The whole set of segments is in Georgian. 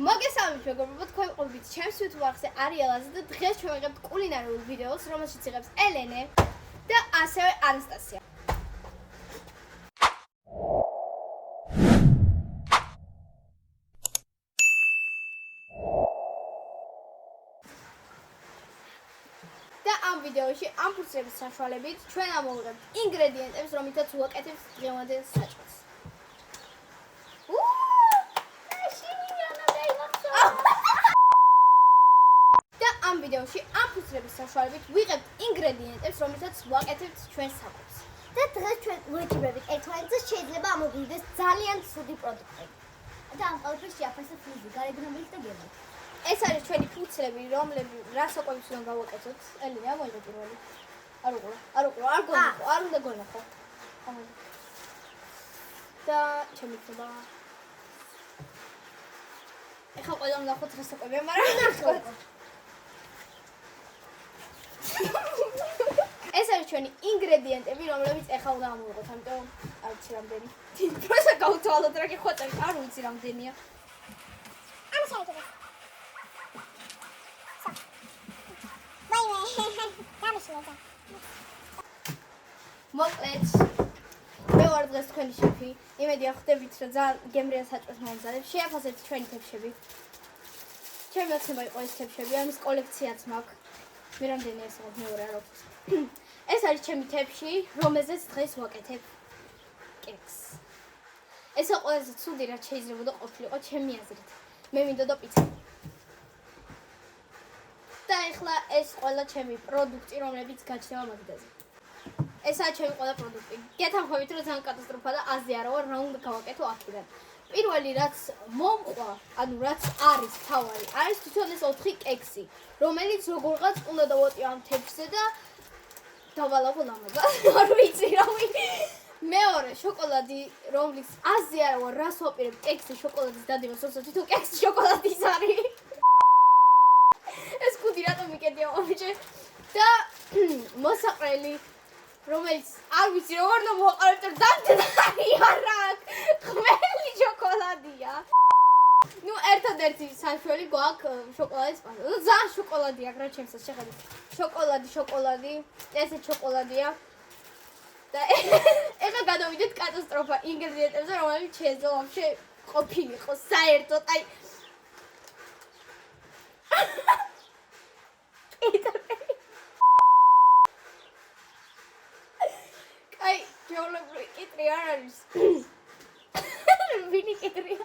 მოგესალმებით მეგობრებო, თქვენ ყოფილთ ჩემს YouTube არხზე არიელაზე და დღეს ჩვენ ვიღებთ კულინარიულ ვიდეოს, რომელშიც იღებს ელენე და ასევე ანასტასია. და ამ ვიდეოში ამ ფურცლების საშუალებით ჩვენ ამოვიღებთ ინგრედიენტებს, რომლითაც ვაკეთებთ დღევანდელ საჭმელს. ამ ვიდეოში ამ ფურცლების საშუალებით ვიღებთ ინგრედიენტებს, რომლითაც ვაკეთებთ ჩვენ საკვებს. და დღეს ჩვენ ვეჭირებთ ერთმანეთს, შეიძლება ამოგვიდეს ძალიან ცუდი პროდუქტები. და ამ ყველაფერს შეაფასებთ მიზი, გარეგნობით და გემოთ. ეს არის ჩვენი ფურცლები, რომლებიც რა საკვებს უნდა გავაკეთოთ. ელენე, მოიგე პირველი. არ უნდა გონახო. და ჩემი ხება. ეხლა ყველა ნახოთ რა საკვებია, მაგრამ ნახოთ. ეს არის ჩვენი ინგრედიენტები, რომლებიც ეხლა უნდა ამოვიღოთ, ამიტომ არ ვიცი რამდენი. პროსა გავთვალოთ რა გიხვეწე, არ ვიცი რამდენია. ამ შეიძლება. მოკლედ, მე ვარ დღეს თქვენი შეფი. იმედია ხვდებით, რომ ძალიან გემრიელ საჭმელს მოვამზადებ. შეაფასებთ ჩვენი თებშები. ჩემი ოცნება იყო ეს თებშები, ამის კოლექციაც მაქვს. მე რამდენი ეს მეორე არ აქვს. ეს არის ჩემი თებში, რომელზეც დღეს ვაკეთებ კექს. ესა ყველაზე ცუდი რაც შეიძლება ყოფილიყო ჩემი აზრით. მე მინდოდა პიცა. და ეხლა ეს ყველა ჩემი პროდუქტი, რომლებიც გაჩნდება მაგდაზე. ესაა ჩემი ყველა პროდუქტი. გეთანხმებით, რომ ძალიან კატასტროფა და აზრი არა ვარ, რა უნდა გავაკეთო აქედან. პირველი რაც მომყვა, ანუ რაც არის თავარი, არის თვითონ ეს 4 კექსი, რომელიც როგორღაც უნდა დავატიო ამ თებსზე და დავალავო ლამაზად. არ ვიცი რა მეორე შოკოლადი, რომლის აზრი არა ვარ, რას ვაპირებ კექსი შოკოლადის დადებას, როცა თვითონ კექსი შოკოლადის არის. ეს კუდი რატომ მიკედია მომიჭე და მოსაყრელი რომელიც არ ვიცი როგორ უნდა მოვაყარებთ დამდნარი არა ხმელი შოკოლადია. ნუ ერთადერთი საშუალი გვაქვს შოკოლადის პასტა. ნუ ძალიან შოკოლადი აქვს რა ჩემსაც შეხედეთ. შოკოლადი, ესეც შოკოლადია. და ეხლა გადავიდეთ კატასტროფა ინგრედიენტებზე, რომელიც შეიძლება ვაფშე ყოფილიყო საერთოდ. აი კიტრი არ არის. ვინი კიტრია?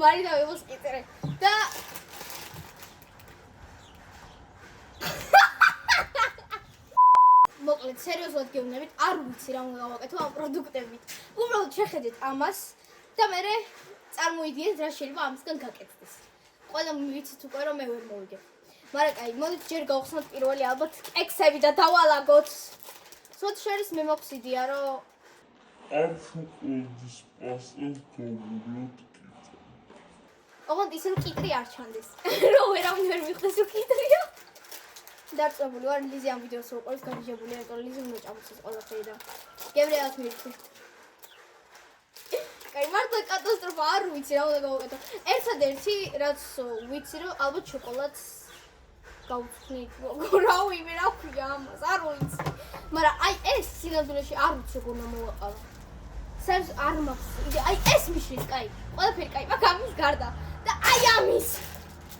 მარი დავიღოს კიტრი. და მოკლედ, სერიოზულად გეუბნებით, არ ვიცი რა უნდა გავაკეთო ამ პროდუქტებით. უბრალოდ შეხედეთ ამას და მე წარმოვიდგინეთ რა შეიძლება ამისგან გაკეთდეს. ყველა ვიცით უკვე რომ მე ვერ მოვიგებ. მაგრამ კაი, მოდით ჯერ გავხსნათ პირველი ალბათ კექსები და დავალაგოთ. სულ შორის მე მაქვს იდეა, რომ ამ შოკოლადის პასტას გავუვლოთ კიტრი. ოღონდ ისე კიტრი არ ჩანდეს. რომ ვერავინ ვერ მიხდეს რომ კიტრია. დარწმუნებული ვარ ლიზი ამ ვიდეოს უყურებს გამიჟებული, იმიტომ რომ ლიზი უნდა წამოწეს ყველაფერი და გემრიელად მივიქცეთ. კაი, მართლა კატასტროფა, არ ვიცი რა უნდა გავაკეთო. ერთადერთი რაც ვიცი რომ ალბათ შოკოლადს გავუცხნით. რა ვიმე რა ქვია ამას, არ ვიცი. მაგრამ აი ეს სინამდვილეში არ ვიცი როგორ უნდა მოვაყარო. სერს არ მაქვს იდეა. აი ეს მიშლის, კაი. ყველაფერი კაი, მაგ ამის გარდა. და აი ამის.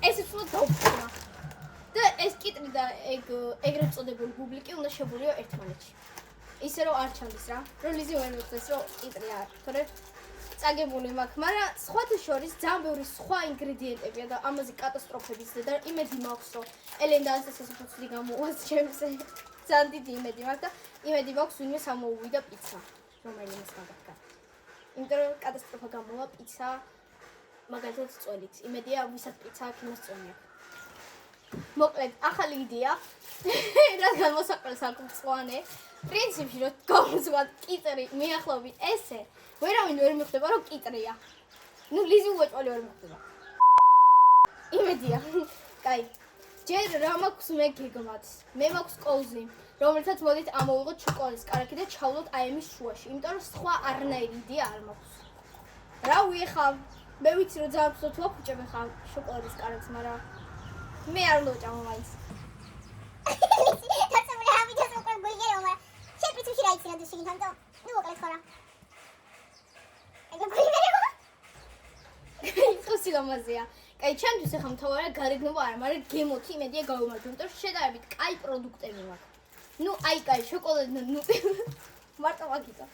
ესეც უნდა დავუწყო. და ეს კიტრი და ეგრეთ წოდებული ბუბლიკი უნდა შეგულიო ერთმანეთში. ისე რომ არ ჩანდეს რა. რომ ლიზი ვერ მიხდეს რომ კიტრია არ. თორე წაგებული მაქვს, მაგრამ სხვათა შორის ძალიან ბევრი სხვა ინგრედიენტებია და ამაზე კატასტროფების და იმედი მაქვს, რომ ელენ და ანასტასიას ფოცვი გამოვას ჩემზე. ძალიან დიდი იმედი მაქვს და იმედი მაქვს ვინმე სამოუვიდა პიცა, რომელიმეს მაგათგან. იმიტომ რომ კატასტროფა გამოვა პიცა მაგალითად წველით. იმედია ვისაც პიცა აქვს იმას წვენი აქვს. მოკლედ, ახალი იდეა. რადგან მოსაყრელს აქვს მწვანე, პრინციპში რომ გავუძვათ კიტრი მიახლოებით ესე ვერავინ ვერ მიხვდება რომ კიტრია. ნუ ლიზი უეჭველი ვერ მიხვდება. იმედია. კაი. ჯერ რა მაქვს მე გეგმაც. მე მაქვს კოუზი, რომელთაც მოდით ამოვიღოთ შოკოლადის კარაქი და ჩავლოთ აი ამის შუაში. იმიტომ რომ სხვა არნაირი იდეა არ მაქვს. რავი ხა მე ვიცი რომ ძალიან ფსო თუ აფუჭებ ხა შოკოლადის კარებს, მაგრამ მე არ ლოჭამ მაინც. დაწემული ამიტომ უკვე გულიერო, მაგრამ შეფიცუში რა იცი რა დუშინ თანდო. ნუ მოკლედ ხარა. ეგ გულიერო. ხო სილამაზეა. კაი, ჩემთვის ახლა მთავარია გარეგნობა არა, მაგრამ გემოთი იმედია გავიმარჯვო, იმიტომ რომ შედარებით კაი პროდუქტები მაქვს. ნუ აი კაი შოკოლადი ნუ მარტო მაგიტო.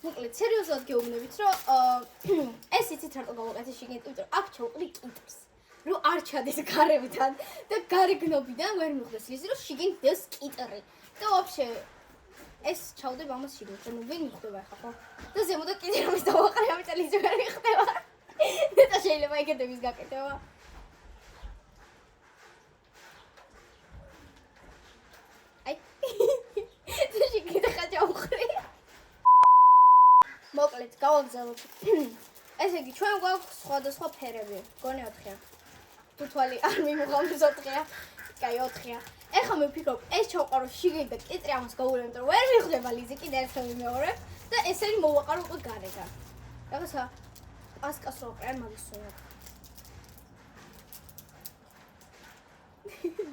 მოკლედ სერიოზულად გეუბნებით, რომ ეს იცით რატო გავაკეთე შიგნით, იმიტომ რომ აქ ჩავყრი კიტრს. რომ არ ჩადეს გარებთან და გარეგნობიდან ვერ მიხვდეს ის რომ შიგნით დეს კიტრი. და ვაფშე ეს ჩავდებ ამას შიგნით, ნუ ვერ მიხვდება ახლა ხო? და ზემოდან კიდე რამეს დავაყრე, ამიტომ ის ვერ მიხვდება. და შეიძლება ეგეთების გაკეთება. აი. და შიგნით ხა ჩავყრი. მოკლედ, გავაგზავნოთ. ესე იგი, ჩვენ გვაქვს სხვადასხვა ფერები. გონი 4-ია. თუ თვალი არ მიმოღამს 4-ია. კაი, 4-ია. ეხლა მე ვფიქრობ, ეს ჩავყარო შიგნით და კიტრი ამას გავურევ, იმიტომ რომ ვერ მიხვდება ლიზი, კიდე ერთხელ ვიმეორებ და ესენი მოვაყარო უკვე გარედან. რაღაცა პასკას რო ყრიან მაგის სუნად.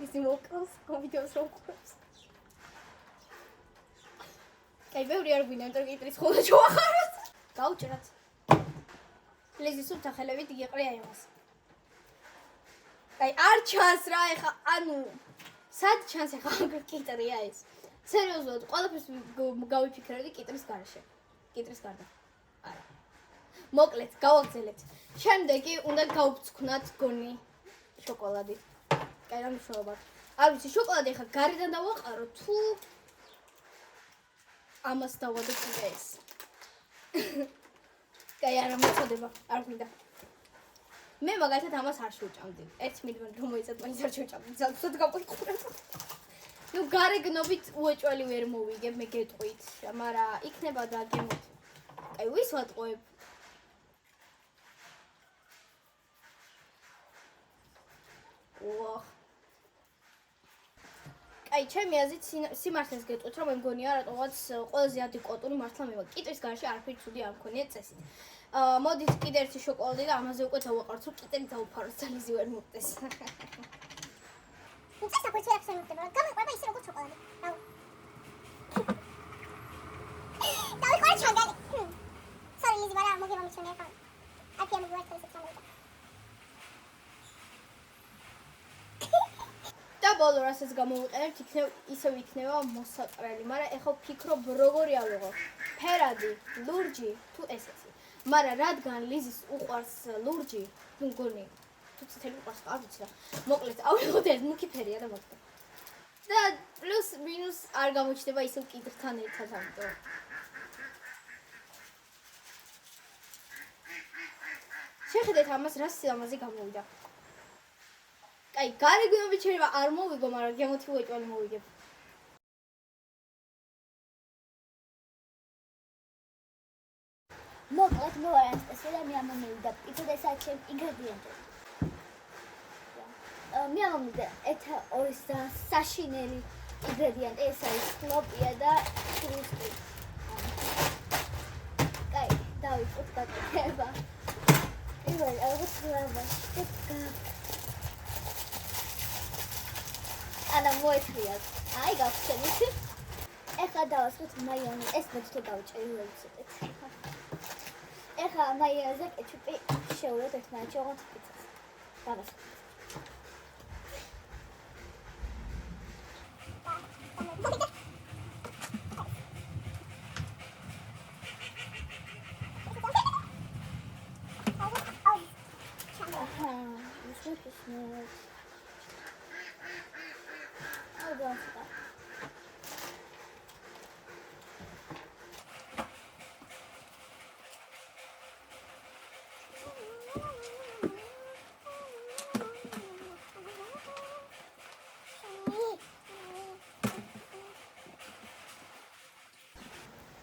ისი მოკავს, ვიდეოს რო ყურებს. კაი, ბევრი არ გვინდა, იმიტომ რომ კიტრის ხოლმე ჩავახაროთ. გავჭრათ. ლიზის უთახელებით იგეყრია იმას. კაი, არ ჩანს რა ეხა, ანუ სად ჩანს ეხა კიტრია ეს. სერიოზულად, ყველაფერს გავიფიქრებდი კიტრის გარეშე. კიტრის გარდა. არა. მოკლედ, გავაგზავნეთ. შემდეგი უნდა გავწკვნათ გონი შოკოლადი. კაი, რა მნიშვნელობა? არ ვიცი, შოკოლადი ეხა გარედან დავაყარო თუ ამას დავადო კიდე ეს. კაი, არა მოწოდება, არ გვინდა. მე მაგალითად ამას არ შევჭამდი. ერთ მიდმენ გამოიწად, მაინც არ შევჭამდი. ზუსტად გავყურებ. ნუ გარეგნობით უეჭველი ვერ მოვიგებ, მე გეტყვით, მაგრამ იქნება და გემოთ. კაი, ვის ვატყუებ? ოხ. კაი, ჩემი აზრით სიმართლეს გეტყვით, რომ მე მგონია რატომაც ყველაზე ადეკვატური მართლა მე ვარ. კიტრის გარშე არაფერი ცუდი არ მქონია წესით. მოდით კიდე ერთი შოკოლადი და ამაზე უკვე დავაყაროთ, რომ კიტრი დავუფაროთ, ძალიზი ვერ მოვდეს. უცებ საფუძველი აქვს შემოხდება, გამოიყვება ისე როგორც შოკოლადი. რაუ. დავიყვარ ჩანგალი. სორი ლიზი, მაგრამ მოგება მიჩვენე ხარ. აქ ამ გვერდს ეს ჩამოვიდა. და ბოლო რასაც გამოვიყენებთ, ისევ იქნება მოსაყრელი, მაგრამ ეხლა ვფიქრობ როგორი ავიღო. ფერადი, ლურჯი თუ ესეთი. მაგრამ რადგან ლიზის უყვარს ლურჯი, ნუ გონი თუ ცეთელი უყვარს, არ ვიცი რა. მოკლედ, ავიღოთ ეს მუქი ფერია და მოკლედ. და პლუს მინუს არ გამოჩნდება ისევ კიტრთან ერთად ამიტომ. შეხედეთ ამას რა სილამაზე გამოვიდა. კაი, გარეგნობით შეიძლება არ მოვიგო, მაგრამ გემოთი უეჭველი მოვიგებ. მოკლედ მე ვარ ანასტასია და მე ამომივიდა პიცოდა საჩემ ინგრედიენტები. მე ამომივიდა ეთ ორის და საშინელი ინგრედიენტი, ეს არის ფლოპია და კრუსტი. კაი, დავიწყოთ გაკეთება. პირველი ალბათ ხლება. ანა მოეთრიათ. აი გავხსენით. ეხლა დავასხოთ მაიონეზი. ეს მეთქე დავჭერი ვეცადეთ. ეხლა მაიონეზი კეჩუპი შევულებთ ერთმანეთში, ოღონდ პიცას. დავასხოთ.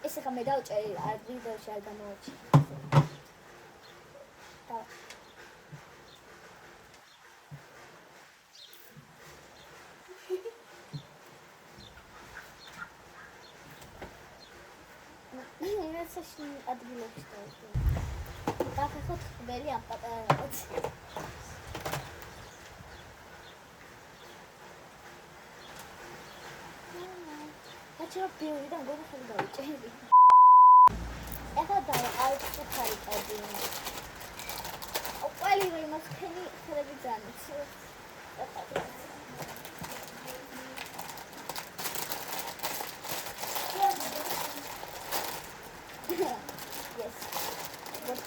ეხლა მე დავჭერი არ ვიდეოში არ გამოაჩინე. საშინელი ადგილებში დავჭერი. საშინელი ამ პატარა რაღაც. აჩვენა პირველიდან გონი ხელი დავიჭერი. ეხლა დავაყავთ ფუთარი კადი. ყველი იმას ხელი ხელები ძანით. Yes. What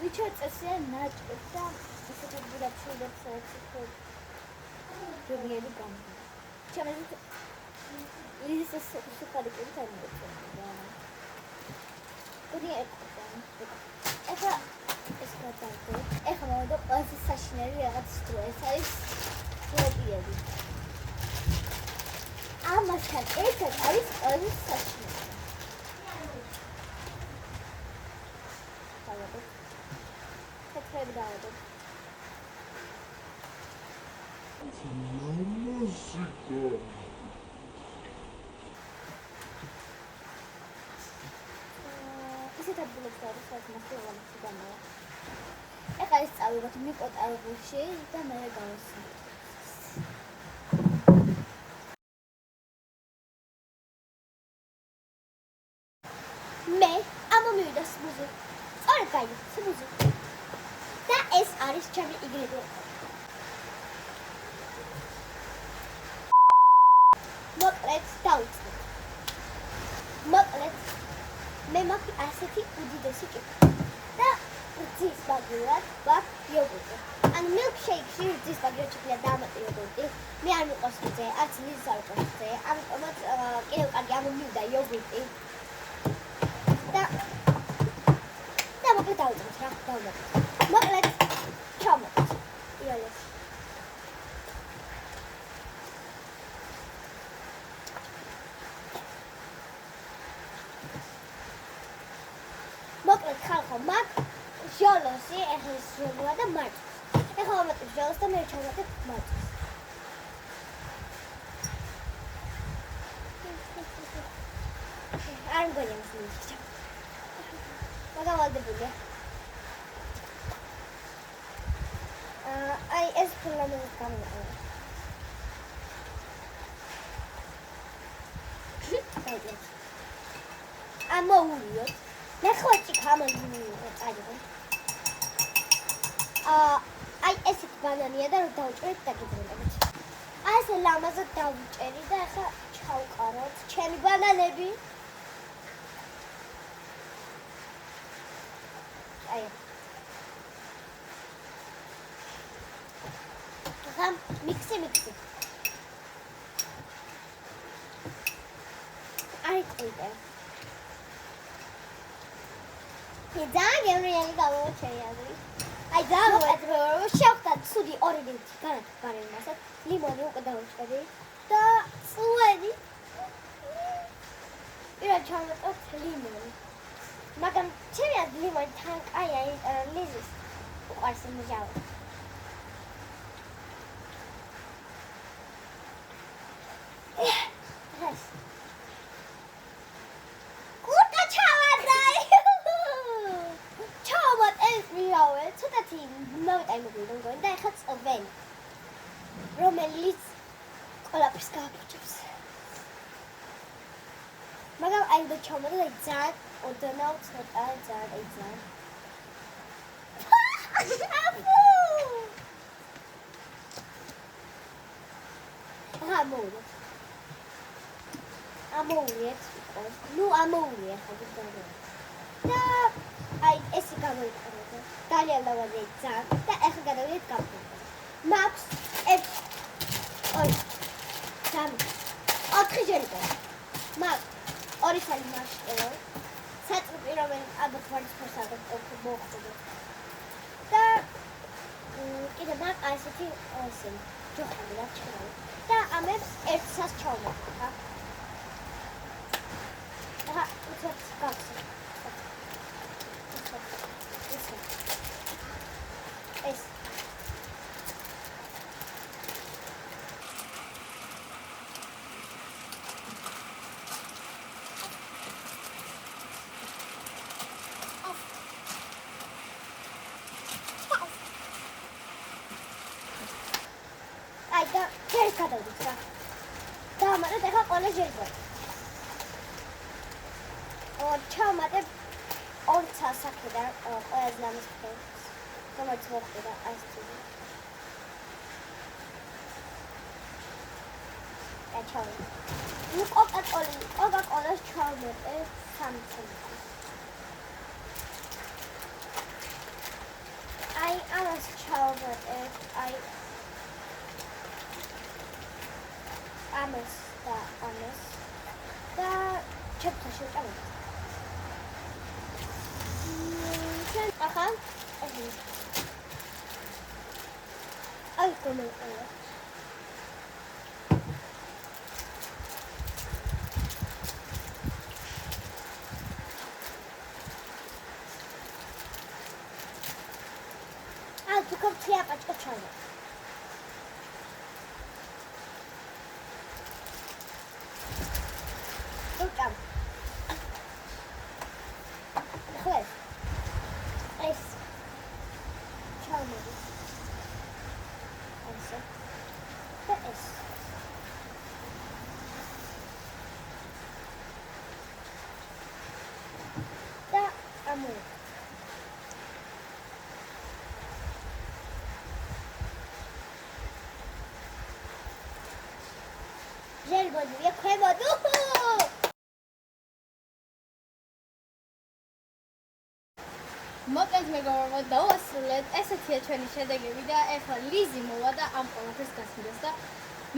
Richard said not that is a good option that says to be able to come. Challenge is a super good time. Ეხლა ეს საშინელი რაღაც სტროა, ეს არის ფლოპიები. ამასთან ერთად არის ორი საშინელი. დავადოთ. თეთრები დავადოთ. მუსიკა. ისეთ ადგილებში არის, სადაც მასშტაბი გამოვა. ეხლა ეს წავიღოთ მიკოტარებულში და მე გავასწავლოთ. მე ამომივიდა სმუზი. სწორედ გაიგე, სმუზი. და ეს არის ჩემი ინგრედიენტი. მოკლედ დავიწყე. მოკლედ მე მაქვს ასეთი უდიდესი კიფი. და რძის ბაგურად გვაქვს იოგურტი. ანუ მილკშეიკში რძის ბაგურად შეგვიძლია დამატო იოგურტი. მე არ მიყვარს რძე, არც ლიზს არ მიყვარს რძე. ამიტომაც კიდევ კარგი ამომივიდა იოგურტი. და მოკლედ დავიწყოთ რა, დავუმატოთ. მოკლედ ჩავმატოთ. იალეს. მოკლედ ხალხო, მაგ ჟოლოსი, ეხლა ჟოლოა და მარწყვი. ეხლა ვამატებ ჟოლოს და მე ჩავმატებ მარწყვს. არ მგონია მას მივიქცე. მაგალადებულია. აი ეს ფულამენტი გამოვიდა. ამოუვიოთ. ნახოჭი გამოვიდა წაიღო. აი ესეთ ბანანია და რომ დავჭერეთ და გიბრუნებით. აი ეს ლამაზად დავჭერი და ახლა ჩავყაროთ ჩემი ბანანები. აი ახლა მიქსი. აი ყიდე. ძალიან რეალი გამოჩერია. აი დავაწყო შევხდა ცუდი ორიგინალი განათბარი მასად ლიმონი უკვე დავუჭერი და წვენი. ირა ჩავმეტოთ ლიმონი. მაგრამ ჩემი ლიმონი თან კაია ლიზის უყარს მჟავი. ეს კურტა ჩავარდაი. ჩავმატ ეს მჟავი ცოტათი მოვიტა იმოგიდან გონი და ეხლა წვენი რომელიც ყველაფერს გააფუჭებს. მაგრამ აი და ჩავმატ და ძალიან ოდნავ ცოტა ძალიან ამოულიეთ იყო. ნუ ამოულია ხო გიდგა. და აი ესე გამოიყურება. ძალიან ლავაზია ძალიან და ახლა გადავიდეთ გაფრინდა. მაქვს 1 2 3 4 ჯერიდან. მაქვს 2 სალი მარშტელო. საწვი რომელიც ალბათ ვარდისფერს მოხდება. და კიდე მაქვს ასეთი ასე ჯოხები რა ჩქარა. და ამებს ერთსაც ჩავმატებ ხა. ახლა უცებ გავხსნე. ეს გადავდით რა. დავამატეთ ახლა ყველა ჟელბონი. ჩავამატებ 2 წასაკიდან ყველაზე ლამაზ ფრენს. რომელიც მოხდება ეს წილი. ჩავამატებ. ნუ კოკაკოლას ჩავამატებ 3 წელი. აი ამას ჩავამატებ, აი ამას და ამას და ჩეფთაში ვჭამებ. ახლა აი კომენტარი. აი თუ კოპცია პაჭკოჩალა. უკან. ახლა ეს ჩავმოდი. ასე. და ეს. და ამო. ჟელბონია ქვემოდუ. მოკლედ მეგობრებო, დავასრულეთ. ესეთია ჩვენი შედეგები და ეხლა ლიზი მოვა და ამ ყველაფერს გასმდეს და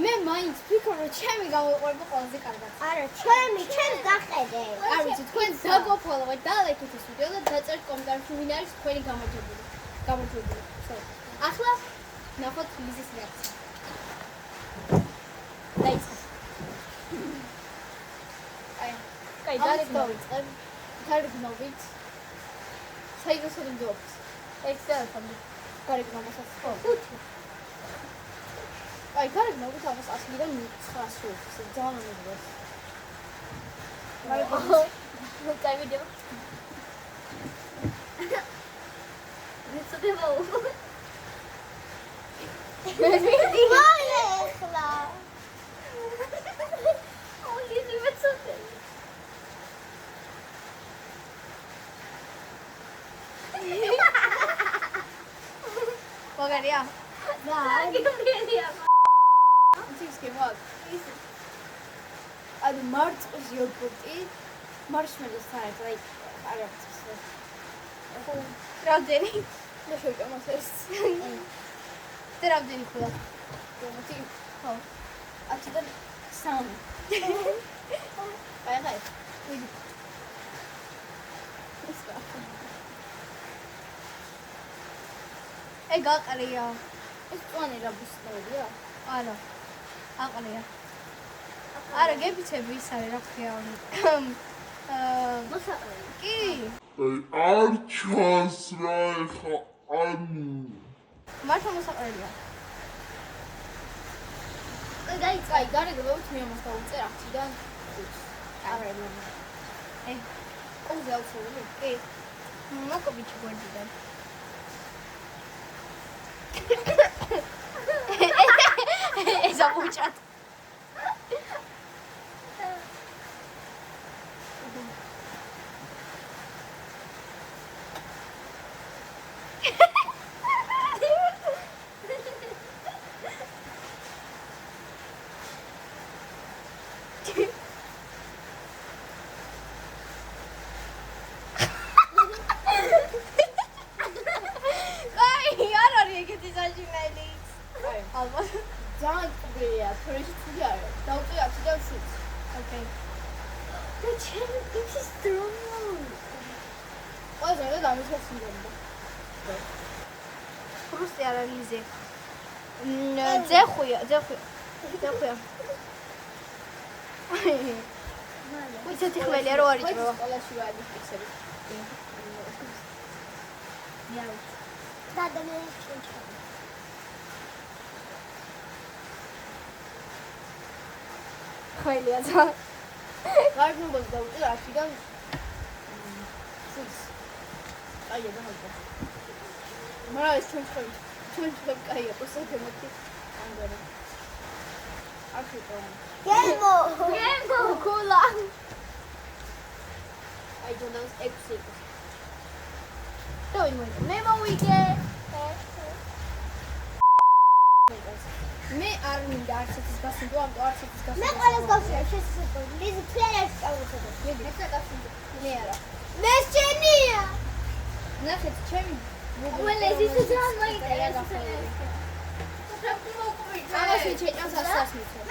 მე მაინც ვფიქრობ, რომ ჩემი გამოიყვება ყველაზე კარგად. არა, ჩემს დახედე. არ ვიცი, თქვენ დაგოფოლოვეთ და ლაიქეთ ეს ვიდეო და დაწერთ კომენტარებში ვინ არის თქვენი გამარჯვებული. ახლა ნახოთ ლიზის რეაქცია. დაიწყე. კაი, დავიწყებ. გარიგნობით. საიდოსოდებს. ეს telefoni. გარიგნობასაც ხო? 5. აი, გარიგნობით ამას 100-დან 900. ეს ძალიან მომეწონს. გარიგნობით. კაი ვიდეო. ნიცოდება. ახლა. ოი, ის მეცოდე. მაგარია? და აგებია. ის კი მაგ. ის ანუ მარწყვის იოგურტი მარშმელოს საერთოდ აი არ აქვს. ხო, რამდენი? და შევჭამოს ეს. და რამდენი ხულა? მოდი. ხო. 10-დან 3. აი ხაი. ვიდი. ეგ აყრია. ეს წვანი რა ბუსტოვია? არა. აყრია. არა, გებიცები ის არის რა ქვია. მოსაყრელი. კი. არ ჩანს რა ეხა ანუ მართლა მოსაყრელია. კაი, გარეგნობით მე ამას დავუწერ 10-დან 5. არა, კოზე ავსებული? კი. მოკობიჩი გვერდიდან. ეს ამოჭათ. ალბათ ძალიან კბილია, თორეში ცუდი არა. დავუწევი 10-დან 7. ოკეი. და ჩემი ის დროუნ. ყველაზე რა დამიცეს სიმბოლო. პრუსტი არა ლიზე. ძეხუია. ვიცით ხმელია რო არის ჯობა. სკოლაში ვადის ფიქსები. იაუ. და მე ჩუნჩა. ხმელია ძა. გარიგნობას დავუწევ 10-დან 6. აი ეს ახლა. მაგრამ ეს ჩვენ კაია, პოსტები მოდი. ანგარა. გემო. კულა. აი დონავს 6 იყოს. მე მოვიგე. მე არ მინდა არც ერთის გასინდო, ამიტომ არც ერთის გასინდო. მე ყველას გავშერე, შესაძლოა. ლიზი ფლერებს წავუწოდო. მე გასინდო. მე არა. მე შენია. ნახეთ, ჩემი ყველას ისე ძალიან მაინტერესებს. ამას მიჩეჭავს 100-ს მიცემ.